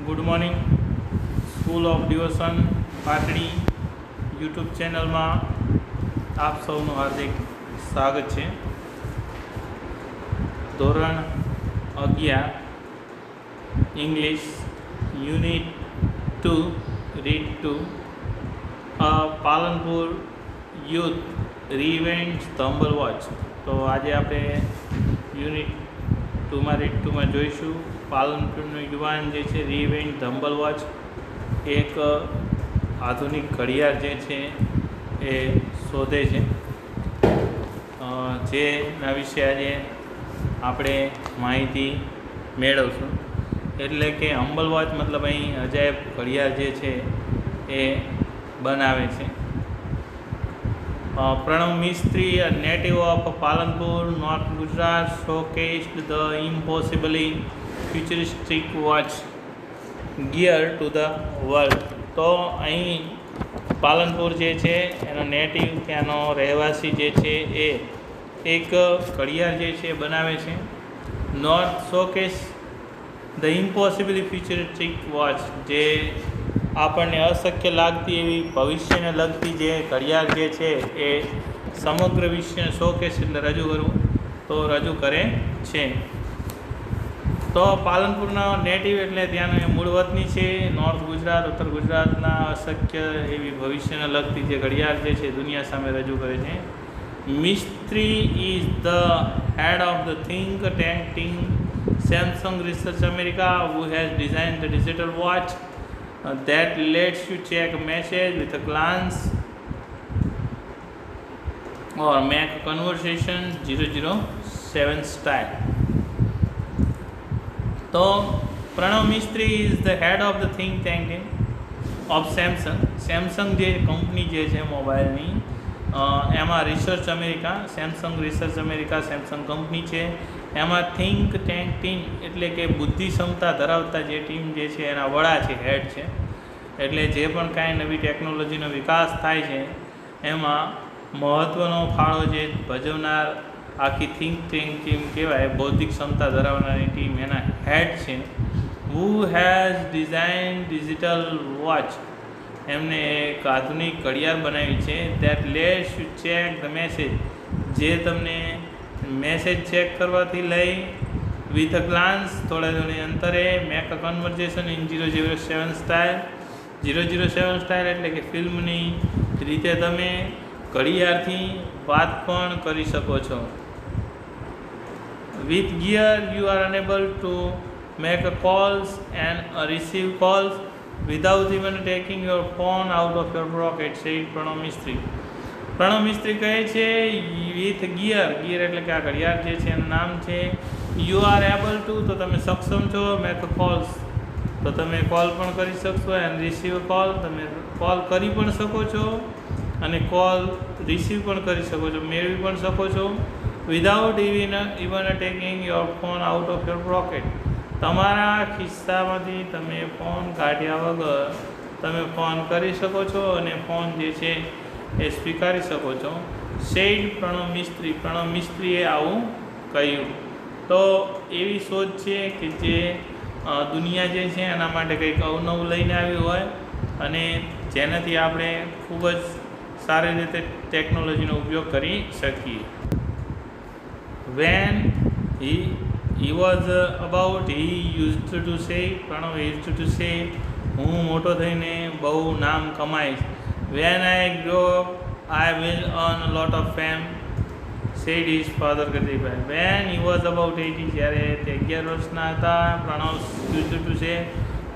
Good morning. School of devotion Patdi YouTube ચેનલમાં આપ સૌનું હાર્દિક સ્વાગત છે. ધોરણ 11 English unit 2 read 2 Palanpur youth reinvent થંબલ વોચ. તો આજે આપણે યુનિટ 2માં રીડ 2માં જોઈશું પાલનપુરનું યુવાન જે છે રીઇવેન્ટ થંબલ વોચ એક આધુનિક ઘડિયાળ જે છે એ શોધે છે, જેના વિશે આજે આપણે માહિતી મેળવશું. એટલે કે હંબલ વોચ મતલબ અહીં અજાયબ ઘડિયાળ જે છે એ બનાવે છે. પ્રણવ મિસ્ત્રી, a native of Palanpur, North Gujarat, showcased the impossibly futuristic watch gear to the world. તો અહીં પાલનપુર જે છે એનો નેટિવ ત્યાંનો રહેવાસી જે છે એ એક ઘડિયાળ જે છે બનાવે છે. North showcase the impossibly futuristic watch, જે આપણને અશક્ય લાગતી એવી ભવિષ્યને લગતી જે ઘડિયાળ જે છે એ સમગ્ર વિશ્વને શોકેસ એટલે રજૂ કરવું તો રજૂ કરે છે. તો પાલનપુરના નેટિવ એટલે ત્યાંનું મૂળ વતની છે. નોર્થ ગુજરાત, ઉત્તર ગુજરાતના અશક્ય એવી ભવિષ્યને લગતી જે ઘડિયાળ જે છે દુનિયા સામે રજૂ કરે છે. Mistry is the head of the think tank team Samsung Research America, who has designed the digital watch that lets you check a message with a glance or make a conversation 007 style. તો Pranav Mistry is the head of the think tank of Samsung. Samsung જે company જે છે મોબાઈલની, એમાં research America, Samsung research America Samsung company છે. એમાં think tank team એટલે કે બુદ્ધિ ક્ષમતા ધરાવતા જે ટીમ જે છે એના વડા છે, હેડ છે. એટલે જે પણ કાંઈ નવી ટેકનોલોજીનો વિકાસ થાય છે એમાં મહત્ત્વનો ફાળો જે ભજવનાર આખી થિંક ટેન્ક ટીમ કહેવાય, બૌદ્ધિક ક્ષમતા ધરાવનારી ટીમ એના હેડ છે. Who has design digital watch, એમને એક આધુનિક ઘડિયાળ બનાવી છે. That let's you check the message, જે તમને મેસેજ ચેક કરવાથી લઈ વિથ અ ગ્લાન્સ થોડે અંતરે make a conversion in 007 style. 007 style એટલે કે ફિલ્મની રીતે તમે ઘડિયાળથી વાત પણ કરી શકો છો. With gear you are enable to make a calls and receive calls without even taking your phone out of your pocket, said Pranav Mistry. Pranav Mistry કહે છે વિથ ગિયર, ગિયર એટલે કે આ ઘડિયાળ જે છે એનું નામ છે. યુ આર એબલ ટુ, તો તમે સક્ષમ છો. મેક કોલ્સ, તો તમે કોલ પણ કરી શકશો. એન્ડ રિસીવ કોલ, તમે કોલ કરી પણ શકો છો અને કોલ રિસીવ પણ કરી શકો છો, મેળવી પણ શકો છો. Without even taking your phone out of your pocket, તમારા ખિસ્સામાંથી તમે ફોન કાઢ્યા વગર તમે ફોન કરી શકો છો અને ફોન જે છે એ સ્વીકારી શકો છો. સેડ પ્રણવ મિસ્ત્રી, પ્રણવ મિસ્ત્રીએ આવું કહ્યું. તો એવી શોધ છે કે જે દુનિયા જે છે એના માટે કંઈક અવનવું લઈને આવ્યું હોય અને જેનાથી આપણે ખૂબ જ સારી રીતે ટેકનોલોજીનો ઉપયોગ કરી શકીએ. When he was about, he used to say, Pranav used to say, હું મોટો થઈને બહુ નામ કમાઈશ. When I grow up, I will earn a lot of fame, said his father Kardeepbhai. When he was about 80, જ્યારે તે 11 વર્ષના હતા, Pranab used to say,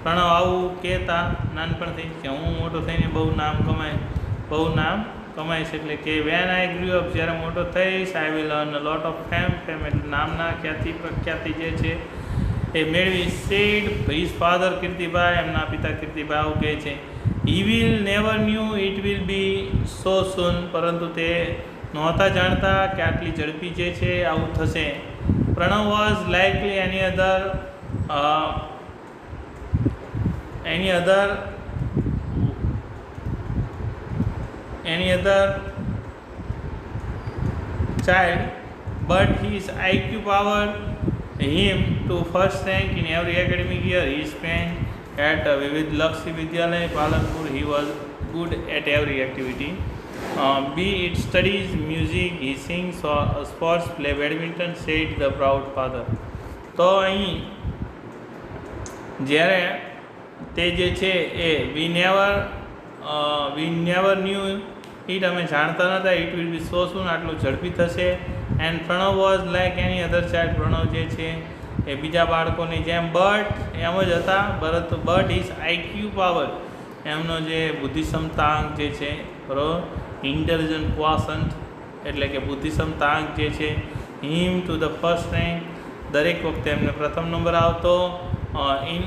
Pranab આવું કહેતા નાનપણથી કે હું મોટો થઈને બહુ નામ કમાઈશ. એટલે કે વેન આઈ ગ્રુ અપ, જ્યારે મોટો થઈશ, I will earn a lot of fame, fame એટલે નામના પ્રખ્યાતિ જે છે એ મેળવી. સેડ હિઝ ફાધર કીર્તિભાઈ, એમના પિતા કીર્તિભાઈ આવું કહે છે. He will never knew it will be so soon, પરંતુ તે નહોતા જાણતા કે આટલી ઝડપી જે છે આવું થશે. Pranav was likely any other child, but his IQ powered him to first rank in every academic year he spent. at Vivid Lakshmi Vidyalaya, Palanpur. He was good at every activity. Be it studies, music, he sings, or sports, play badminton, said the proud father. તો અહીં જ્યારે તે જે છે એ વી never knew it, અમે જાણતા નહોતા, it will be so સૂન, આટલું ઝડપી થશે. And Pranav was like any other child, Pranav જે છે એ બીજા બાળકોની જેમ બટ એમ જ હતા, બટ ઇઝ આઈક્યુ પાવર, એમનો જે બુદ્ધિક્ષમતાંક જે છે બરાબર, ઇન્ટેલિજન્ટ ક્વોશન્ટ એટલે કે બુદ્ધિક્ષમતાંક જે છે, him to the first rank, દરેક વખતે એમને પ્રથમ નંબર આવતો. ઇન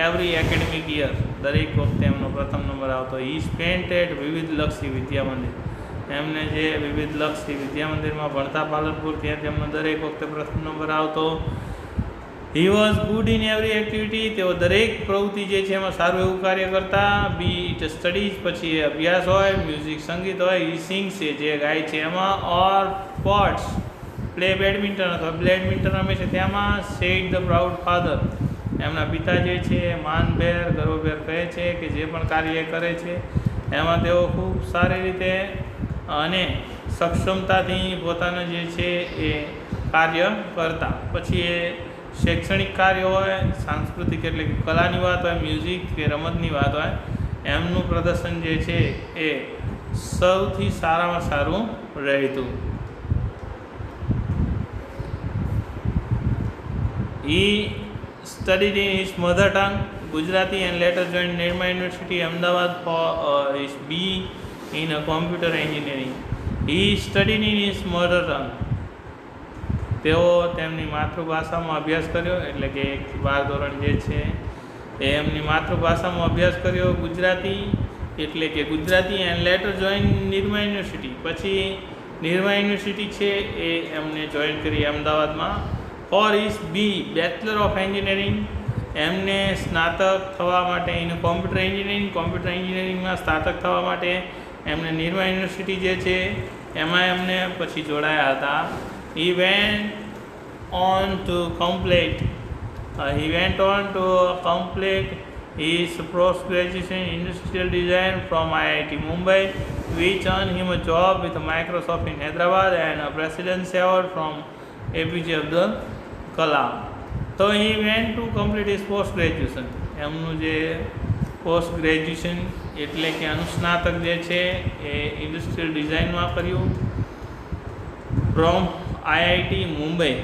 એવરી એકેડેમિક યર, દરેક વખતે એમનો પ્રથમ નંબર આવતો. હી સ્પેન્ટ એટ વિવિધ લક્ષી વિદ્યા મંદિર, એમને જે વિવિધ લક્ષી વિદ્યા મંદિરમાં ભણતા પાલનપુર, ત્યાં તેમનો દરેક વખતે પ્રથમ નંબર આવતો. He was good in every activity, તેઓ દરેક પ્રવૃત્તિ જે છે એમાં સારું એવું કાર્ય કરતા. બી ઇટ સ્ટડીઝ, પછી એ અભ્યાસ હોય, મ્યુઝિક સંગીત હોય, હી સિંગ્સ એ જે ગાય છે એમાં, ઓર સ્પોર્ટ્સ પ્લે બેડમિન્ટન અથવા બેડમિન્ટન રમે છે તેમાં, સેડ ધ પ્રાઉડ ફાધર, એમના પિતા જે છે માનભેર ગર્વભેર કહે છે કે જે પણ કાર્ય કરે છે એમાં તેઓ ખૂબ સારી રીતે અને સક્ષમતાથી પોતાનું જે છે એ કાર્ય કરતા. પછી એ શૈક્ષણિક કાર્ય હોય, સાંસ્કૃતિક એટલે કે કલાની વાત હોય, મ્યુઝિક કે રમતની વાત હોય, એમનું પ્રદર્શન જે છે એ સૌથી સારામાં સારું રહેતું. He studied in his mother tongue, Gujarati, and later joined Nirma University, Ahmedabad for his BE in computer engineering. He studied in his mother tongue. તેઓ તેમની માતૃભાષામાં અભ્યાસ કર્યો, એટલે કે 1 થી 12 ધોરણ જે છે એ એમની માતૃભાષામાં અભ્યાસ કર્યો, ગુજરાતી એટલે કે Gujarati. And later join Nirma university, પછી નિરમા યુનિવર્સિટી છે એ એમને જોઈન કરી અમદાવાદમાં. For his B bachelor of engineering, એમને સ્નાતક થવા માટે ઇન કોમ્પ્યુટર એન્જિનિયરિંગમાં સ્નાતક થવા માટે એમને નિરમા યુનિવર્સિટી જે છે એમાં એમને પછી જોડાયા હતા. He went on to complete his post-graduation in industrial design from IIT Mumbai, which earned him a job with Microsoft in Hyderabad and a President's Award from APJ Abdul Kalam. So he went to complete his post-graduation. એમનું જે post graduation એટલે કે અનુસ્નાતક જે છે એ industrial ડિઝાઇનમાં કર્યું from IIT Mumbai,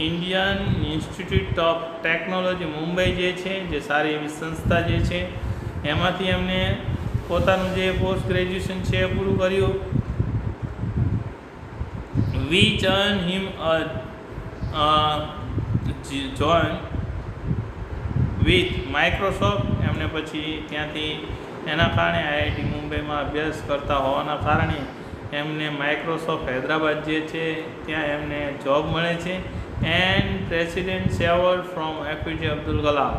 Indian institute of technology Mumbai જે છે, જે સારી એવી સંસ્થા જે છે એમાંથી એમને પોતાનું જે પોસ્ટ ગ્રેજ્યુએશન છે એ પૂરું કર્યું. which earned him a join with Microsoft. એમને પછી ત્યાંથી એના કારણે IIT મુંબઈમાં અભ્યાસ કરતા હોવાના કારણે એમને માઇક્રોસોફ્ટ હૈદરાબાદ જે છે ત્યાં એમને જોબ મળે છે. And presidents award from APJ Abdul Kalam,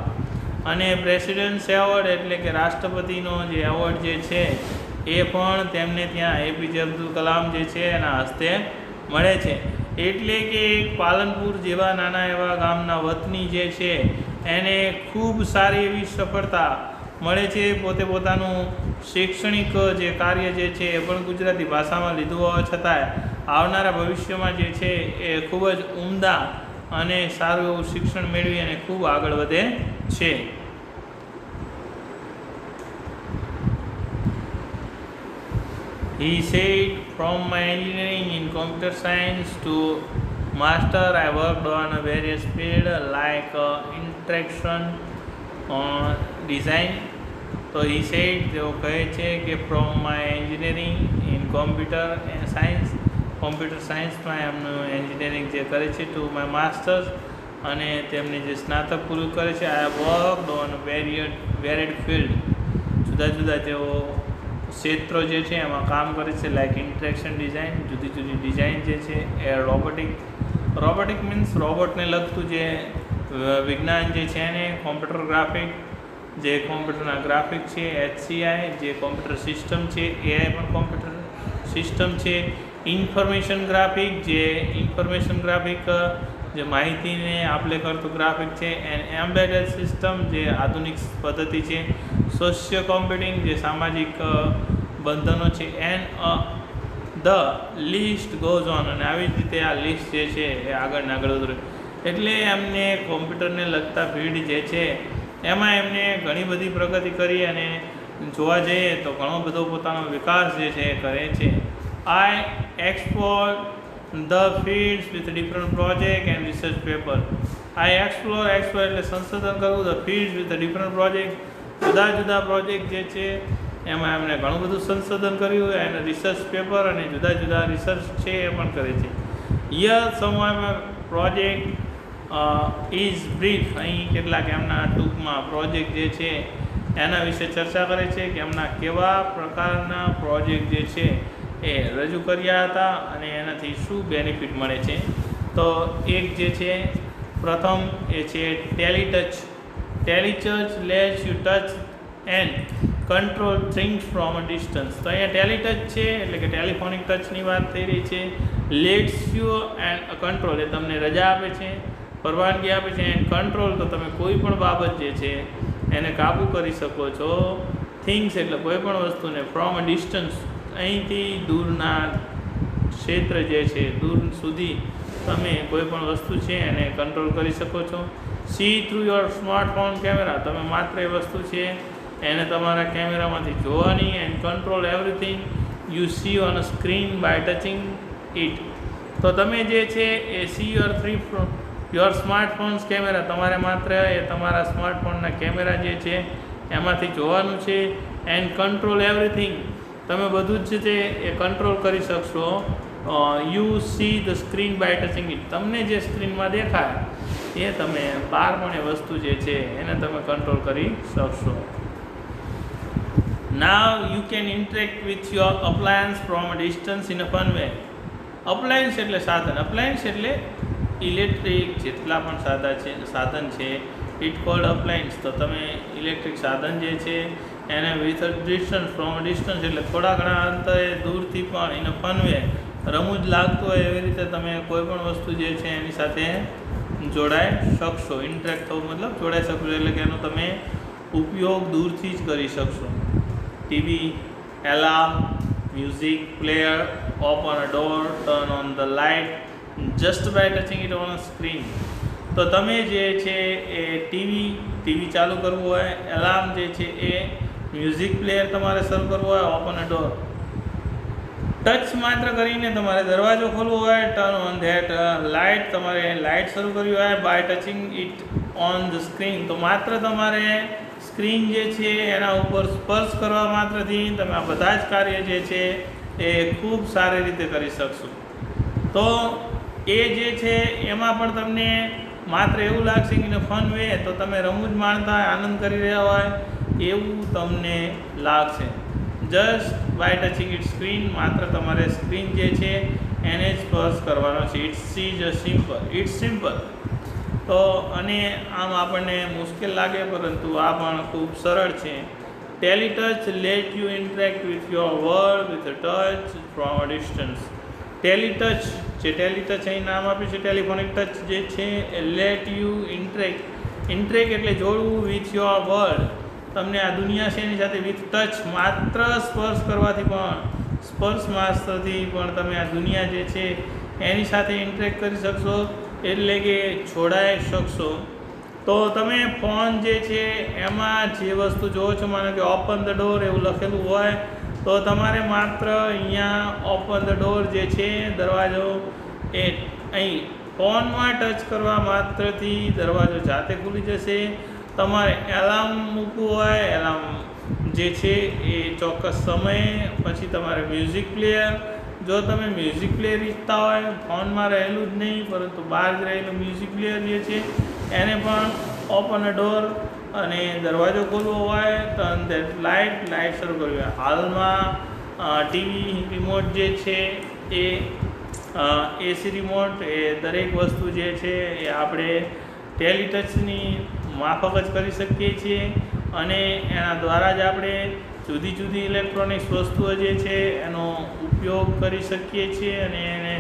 અને પ્રેસિડેન્ટ્સ એવોર્ડ એટલે કે રાષ્ટ્રપતિનો જે એવોર્ડ જે છે એ પણ તેમને ત્યાં APJ અબ્દુલ કલામ જે છે એના હસ્તે મળે છે. એટલે કે પાલનપુર જેવા નાના એવા ગામના વતની જે છે એને ખૂબ સારી એવી સફળતા મળે છે. પોતે પોતાનું શૈક્ષણિક જે કાર્ય જે છે એ પણ ગુજરાતી ભાષામાં લીધું હોવા છતાંય આવનારા ભવિષ્યમાં જે છે એ ખૂબ જ ઉમદા અને સારું એવું શિક્ષણ મેળવી અને ખૂબ આગળ વધે છે. He said, from my engineering in computer science to master, I worked on various fields like interaction design. તો he said, તેઓ કહે છે કે from my engineering in computer સાયન્સમાં એમનું એન્જિનિયરિંગ જે કરે છે ટુ માય માસ્ટર્સ, અને તેમને જે સ્નાતક પૂરું કરે છે, આઈ વર્કડ ઓન વેરિડ ફિલ્ડ, જુદા જુદા તેઓ ક્ષેત્રો જે છે એમાં કામ કરે છે, લાઇક ઇન્ટરેક્શન ડિઝાઇન, જુદી જુદી ડિઝાઇન જે છે એ રોબોટિક મીન્સ રોબોટને લગતું જે વિજ્ઞાન જે છે એને, કોમ્પ્યુટર ગ્રાફિક જે કોમ્પ્યુટરના ગ્રાફિક છે, HCI જે કોમ્પ્યુટર સિસ્ટમ છે, AI પણ કોમ્પ્યુટર સિસ્ટમ છે, ઇન્ફોર્મેશન ગ્રાફિક જે માહિતીને આપલે કરતું ગ્રાફિક છે. એન્ડ એમ્બેડેડ સિસ્ટમ જે આધુનિક પદ્ધતિ છે. સોશિયો કોમ્પ્યુટિંગ જે સામાજિક બંધનો છે. And the list goes on, અને આવી જ રીતે આ લિસ્ટ જે છે એ આગળ ને આગળ વધે. એટલે એમને કોમ્પ્યુટરને લગતા ફિલ્ડ જે છે એમાં એમને ઘણી બધી પ્રગતિ કરી, અને જોવા જઈએ તો ઘણો બધો પોતાનો વિકાસ જે છે એ કરે છે. I explore the fields with different project and research paper. I explore એટલે સંશોધન કરવું. The fields with different project, જુદા જુદા પ્રોજેક્ટ જે છે એમાં એમણે ઘણું બધું સંશોધન કર્યું, અને રિસર્ચ પેપર અને જુદા જુદા રિસર્ચ છે એ પણ કરે છે. યર સમય પ્રોજેક્ટ ઇઝ બ્રીફ. અહીં કેટલાક એમના ટૂંકમાં પ્રોજેક્ટ જે છે એના વિશે ચર્ચા કરે છે કે એમના કેવા પ્રકારના પ્રોજેક્ટ જે છે એ રજૂ કર્યા હતા અને એનાથી શું બેનિફિટ મળે છે. તો એક જે છે પ્રથમ એ છે Teletouch. Teletouch lets you touch and control things from a distance. તો અહીંયા ટેલિટચ છે એટલે કે ટેલિફોનિક ટચની વાત થઈ રહી છે. લેટ્સ યુ એન્ડ કંટ્રોલ એ તમને રજા આપે છે, પરવાનગી આપે છે. એન્ડ કંટ્રોલ તો તમે કોઈ પણ બાબત જે છે એને કાબૂ કરી શકો છો. થિંગ્સ એટલે કોઈ પણ વસ્તુને ફ્રોમ અ ડિસ્ટન્સ, અહીંથી દૂરના ક્ષેત્ર જે છે દૂર સુધી તમે કોઈ પણ વસ્તુ છે એને કંટ્રોલ કરી શકો છો. See through your smartphone camera, તમે માત્ર એ વસ્તુ છે એને તમારા કેમેરામાંથી જોવાની. And control everything you see on a screen by touching it. તો તમે જે છે એ સી યોર સ્માર્ટફોન્સ કેમેરા, તમારે માત્ર એ તમારા સ્માર્ટફોનના કેમેરા જે છે એમાંથી જોવાનું છે. એન્ડ કંટ્રોલ એવરીથિંગ, તમે બધું જ છે એ કંટ્રોલ કરી શકશો. You see the screen by touching it, તમને જે સ્ક્રીનમાં દેખાય એ તમે બહાર પણ એ વસ્તુ જે છે એને તમે કંટ્રોલ કરી શકશો. Now you can interact with your appliance from a distance in a fun way. Appliance એટલે સાધન. અપ્લાયન્સ એટલે ઇલેક્ટ્રિક જેટલા પણ સાધન છે ઇટ કોલ્ડ અપ્લાયન્સ. તો તમે ઇલેક્ટ્રિક સાધન જે છે એને વિથ ડિસ્ટન્સ ફ્રોમ ડિસ્ટન્સ એટલે થોડા ઘણા અંતરે દૂરથી પણ ઇન અ ફન વે, રમૂજ લાગતું હોય એવી રીતે તમે કોઈ પણ વસ્તુ જે છે એની સાથે જોડાઈ શકશો. ઇન્ટરેક્ટ થવું મતલબ જોડાઈ શકશો, એટલે કે એનો તમે ઉપયોગ દૂરથી જ કરી શકશો. TV, alarm, music player, open a door, turn on the light just by touching it on a screen. તો તમે જે છે એ ટીવી ચાલુ કરવું હોય, એલાર્મ જે છે એ મ્યુઝિક પ્લેયર તમારે શરૂ કરવું હોય, ઓપન અ ડોર ટચ માત્ર કરીને તમારે દરવાજો ખોલવો હોય, ટર્ન ઓન ધેટ લાઇટ તમારે લાઇટ શરૂ કરવી હોય, by touching it on the screen તો માત્ર તમારે સ્ક્રીન જે છે એના ઉપર સ્પર્શ કરવા માત્રથી તમે આ બધા જ કાર્ય જે છે એ ખૂબ સારી રીતે કરી શકશો. તો એ જે છે એમાં પણ તમને માત્ર એવું લાગશે કે ફન વે, તો તમે રમૂજ માણતા હોય, આનંદ કરી રહ્યા હોય એવું તમને લાગશે. Just by touching it screen, માત્ર તમારે સ્ક્રીન જે છે એને સ્પર્શ કરવાનો છે. It's simple. તો અને આમ આપણને મુશ્કેલ લાગે પરંતુ આ પણ ખૂબ સરળ છે. Teletouch let you interact with your world with touch from a distance. Teletouch અહીં નામ આપ્યું છે ટેલિફોનિક ટચ જે છે એ લેટ યુ ઇન્ટરેક્ટ એટલે જોડવું વિથ યોર વર્લ્ડ, તમને આ દુનિયા છે એની સાથે વિથ ટચ માત્ર સ્પર્શ કરવાથી પણ, સ્પર્શ માત્રથી પણ તમે આ દુનિયા જે છે એની સાથે ઇન્ટરેક્ટ કરી શકશો, એટલે કે જોડાઈ શકશો. તો તમે ફોન જે છે એમાં જે વસ્તુ જોવો છો, માનો કે ઓપન ધ ડોર એવું લખેલું હોય તો તમારે માત્ર અહીંયા ઓપન ધ ડોર જે છે દરવાજો એ અહીં ફોનમાં ટચ કરવા માત્રથી દરવાજો જાતે ખુલી જશે. તમારે એલાર્મ મૂકવું હોય, એલાર્મ જે છે એ ચોક્કસ સમયે, પછી તમારે મ્યુઝિક પ્લેયર, જો તમે મ્યુઝિક પ્લેયર ઈચ્છતા હોય, ફોનમાં રહેલું જ નહીં પરંતુ બહાર જ રહેલું મ્યુઝિક પ્લેયર જે છે એને પણ ઓપન અ ડોર અને દરવાજો ખોલવો હોય, ટર્ન ધેટ લાઇટ શરૂ કરવી હોય. હાલમાં ટીવી રિમોટ જે છે એ એસી રિમોટ એ દરેક વસ્તુ જે છે એ આપણે ટેલિટચની માફક જ કરી શકીએ છીએ, અને એના દ્વારા જ આપણે જુદી જુદી ઇલેક્ટ્રોનિક્સ વસ્તુઓ જે છે એનો ઉપયોગ કરી શકીએ છીએ અને એને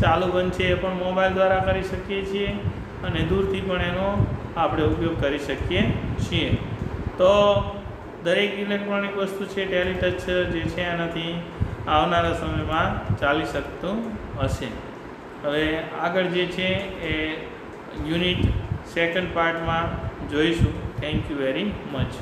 ચાલુ બંધ છે એ પણ મોબાઈલ દ્વારા કરી શકીએ છીએ અને દૂરથી પણ એનો આપણે ઉપયોગ કરી શકીએ છીએ. તો દરેક ઇલેક્ટ્રોનિક વસ્તુ છે ટેલિટચ જે છે એનાથી આવનારા સમયમાં ચાલી શકતું હશે. હવે આગળ જે છે એ યુનિટ સેકન્ડ પાર્ટમાં જોઈશું. Thank you very much.